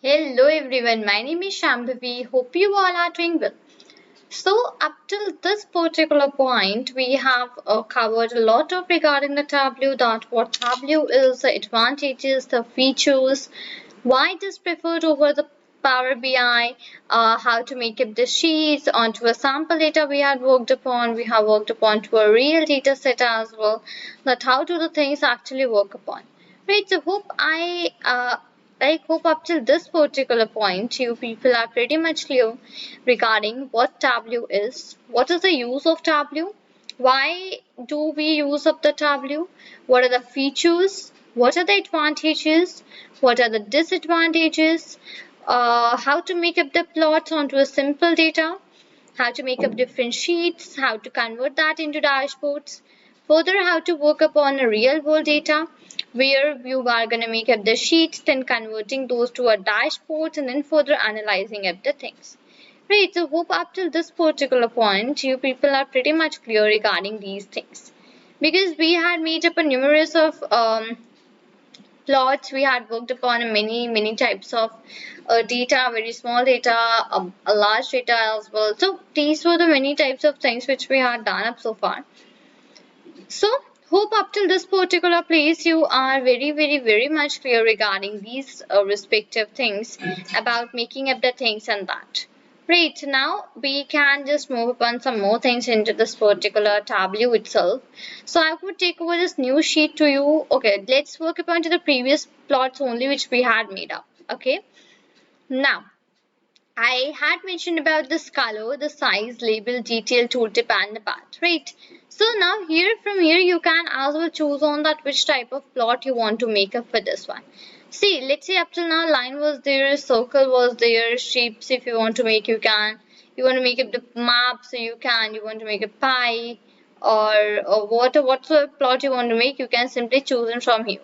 Hello everyone, my name is Shambhavi. Hope you all are doing well. So up till this particular point, we have covered a lot of regarding the Tableau, that what Tableau is, the advantages, the features, why it is preferred over the Power BI, how to make up the sheets onto a sample data we had worked upon. We have worked upon to a real data set as well. That how do the things actually work upon. Right, so hope up till this particular point, you people are pretty much clear regarding what Tableau is, what is the use of Tableau, why do we use up the Tableau, what are the features, what are the advantages, what are the disadvantages, how to make up the plots onto a simple data, how to make up different sheets, how to convert that into dashboards, further how to work upon a real world data where you are going to make up the sheets, then converting those to a dashboard and then further analyzing up the things. Right, so hope up till this particular point you people are pretty much clear regarding these things. Because we had made up a numerous of plots, we had worked upon many types of data, very small data, a large data as well. So these were the many types of things which we had done up so far. So hope up till this particular place you are very much clear regarding these respective things about making up the things and that. Right, now we can just move upon some more things into this particular Tableau itself. So I would take over this new sheet to you. Okay, let's work upon to the previous plots only which we had made up. Okay, now I had mentioned about this color, the size, label, detail, tooltip and the path, right? So now here from here you can as well choose on that which type of plot you want to make up for this one. See, let's say up till now line was there, circle was there, shapes if you want to make you can. You want to make up the map so you can, you want to make a pie or whatsoever plot you want to make, you can simply choose it from here.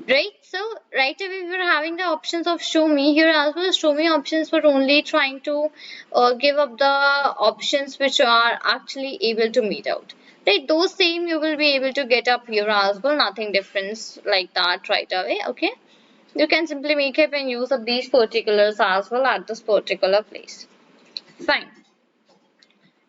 Right, so right away we were having the options of show me here as well. Show me options were only trying to give up the options which are actually able to meet out. Right, those same you will be able to get up here as well. Nothing difference like that right away. Okay, you can simply make up and use up these particulars as well at this particular place. Fine.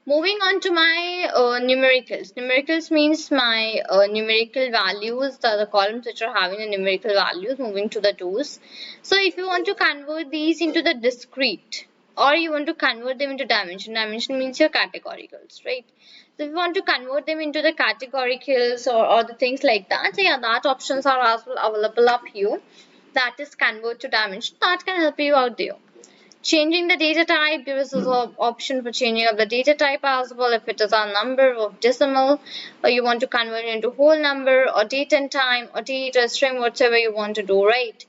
Moving on to my numericals. Numericals means my numerical values, the columns which are having the numerical values moving to the twos. So if you want to convert these into the discrete or you want to convert them into dimension, dimension means your categoricals, right? So if you want to convert them into the categoricals or the things like that, so yeah, that options are as well available up here. That is convert to dimension. That can help you out there. Changing the data type, there is also option for changing of the data type as well. If it is a number of decimal or you want to convert it into whole number or date and time or date or string, whatever you want to do, right?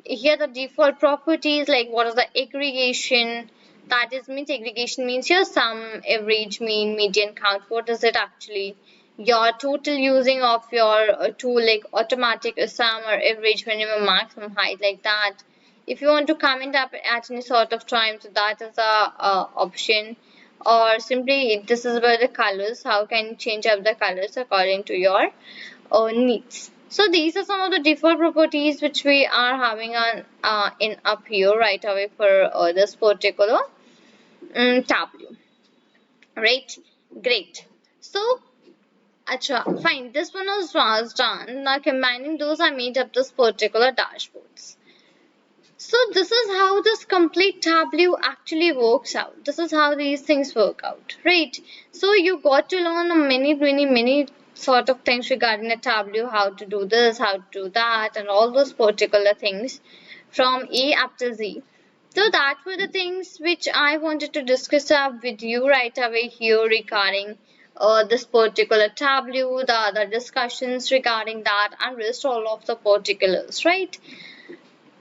Here the default properties like what is the aggregation, that is means aggregation means your sum, average, mean, median, count. What is it actually? Your total using of your tool like automatic sum or average, minimum, maximum, height like that. If you want to comment up at any sort of time, so that is a option. Or simply this is about the colors, how can you change up the colors according to your needs. So these are some of the default properties which we are having on in up here right away for this particular Tableau. Right, great. So acha, fine, this one was done. Now combining those I made up this particular dashboards. So this is how this complete Tableau actually works out. This is how these things work out, right? So you got to learn many sort of things regarding the Tableau, how to do this, how to do that, and all those particular things from A up to Z. So that were the things which I wanted to discuss up with you right away here regarding this particular Tableau, the other discussions regarding that, and rest all of the particulars, right?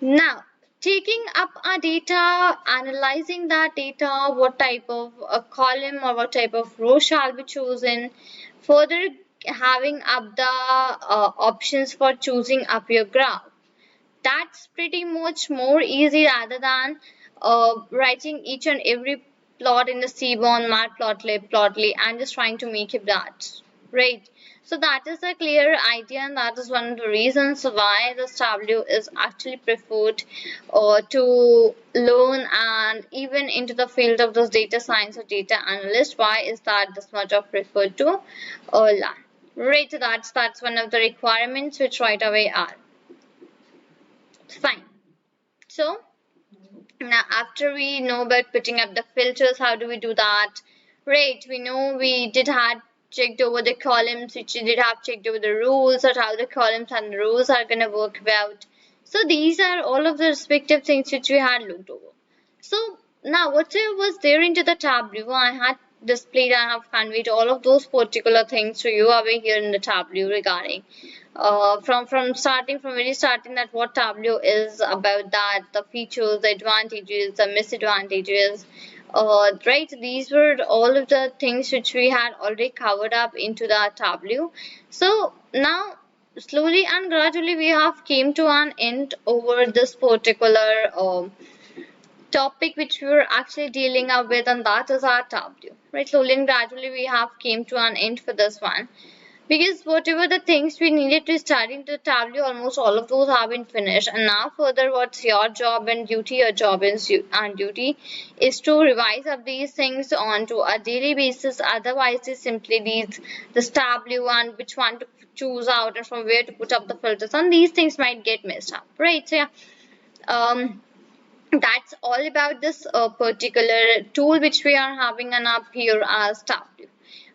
Now, taking up our data, analyzing that data, what type of a column or what type of row shall be chosen, further having up the options for choosing up your graph. That's pretty much more easy rather than writing each and every plot in the Seaborn, Matplotlib, Plotly, and just trying to make it that, right? So that is a clear idea, and that is one of the reasons why this tableau is actually preferred to learn and even into the field of this data science or data analyst. Why is that this much of preferred to learn? Right, so that's one of the requirements which right away are fine. So now after we know about putting up the filters, how do we do that? Right, we know we did had checked over the columns, which we did have checked over the rules or how the columns and the rows are gonna work about. So these are all of the respective things which we had looked over. So now whatever was there into the tableau, I had displayed, I have conveyed all of those particular things to you over here in the tableau regarding from starting from very starting that what tableau is about, that the features, the advantages, the disadvantages, right, these were all of the things which we had already covered up into the tableau. So now slowly and gradually we have came to an end over this particular topic which we were actually dealing up with, and that is our tableau. Right, slowly and gradually we have came to an end for this one, because whatever the things we needed to study in the tableau, almost all of those have been finished. And now further, what's your job and duty? Your job and duty is to revise up these things onto a daily basis. Otherwise, it's simply this tableau and which one to choose out and from where to put up the filters, and these things might get messed up, right? So yeah, um, that's all about this particular tool which we are having an up here as tableau.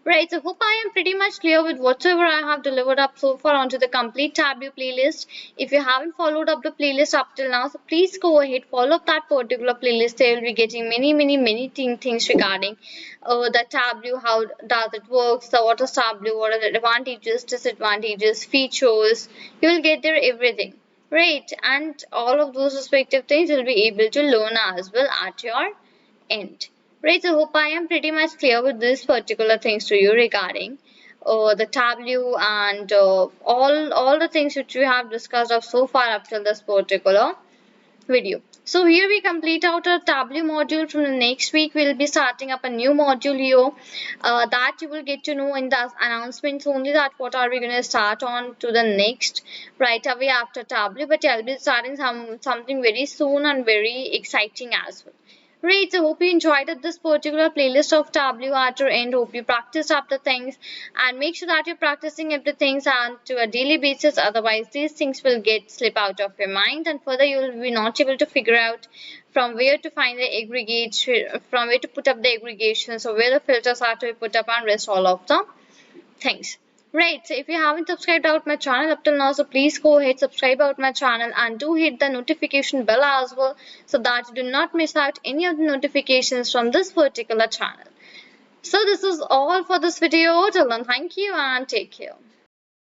Right, so hope I am pretty much clear with whatever I have delivered up so far onto the complete tableau playlist. If you haven't followed up the playlist up till now, so please go ahead, follow up that particular playlist. There will be getting many things regarding the tableau, how does it works, the what is tableau, what are the advantages, disadvantages, features. You will get there everything. Right, and all of those respective things you'll be able to learn as well at your end. Right, so hope I am pretty much clear with this particular things to you regarding the tableau and all the things which we have discussed of so far up till this particular video. So here we complete out our tableau module. From the next week we'll be starting up a new module here that you will get to know in the announcements only, that what are we going to start on to the next right away after tableau. But I'll be starting something very soon and very exciting as well. Right, so hope you enjoyed this particular playlist of tableau at your end. Hope you practiced up the things, and make sure that you're practicing everything and to a daily basis. Otherwise, these things will get slip out of your mind, and further you will be not able to figure out from where to find the aggregate, from where to put up the aggregations, or where the filters are to be put up, and rest all of the things. Right, so if you haven't subscribed out my channel up till now, so please go ahead, subscribe out my channel, and do hit the notification bell as well, so that you do not miss out any of the notifications from this particular channel. So this is all for this video. Till then, thank you and take care.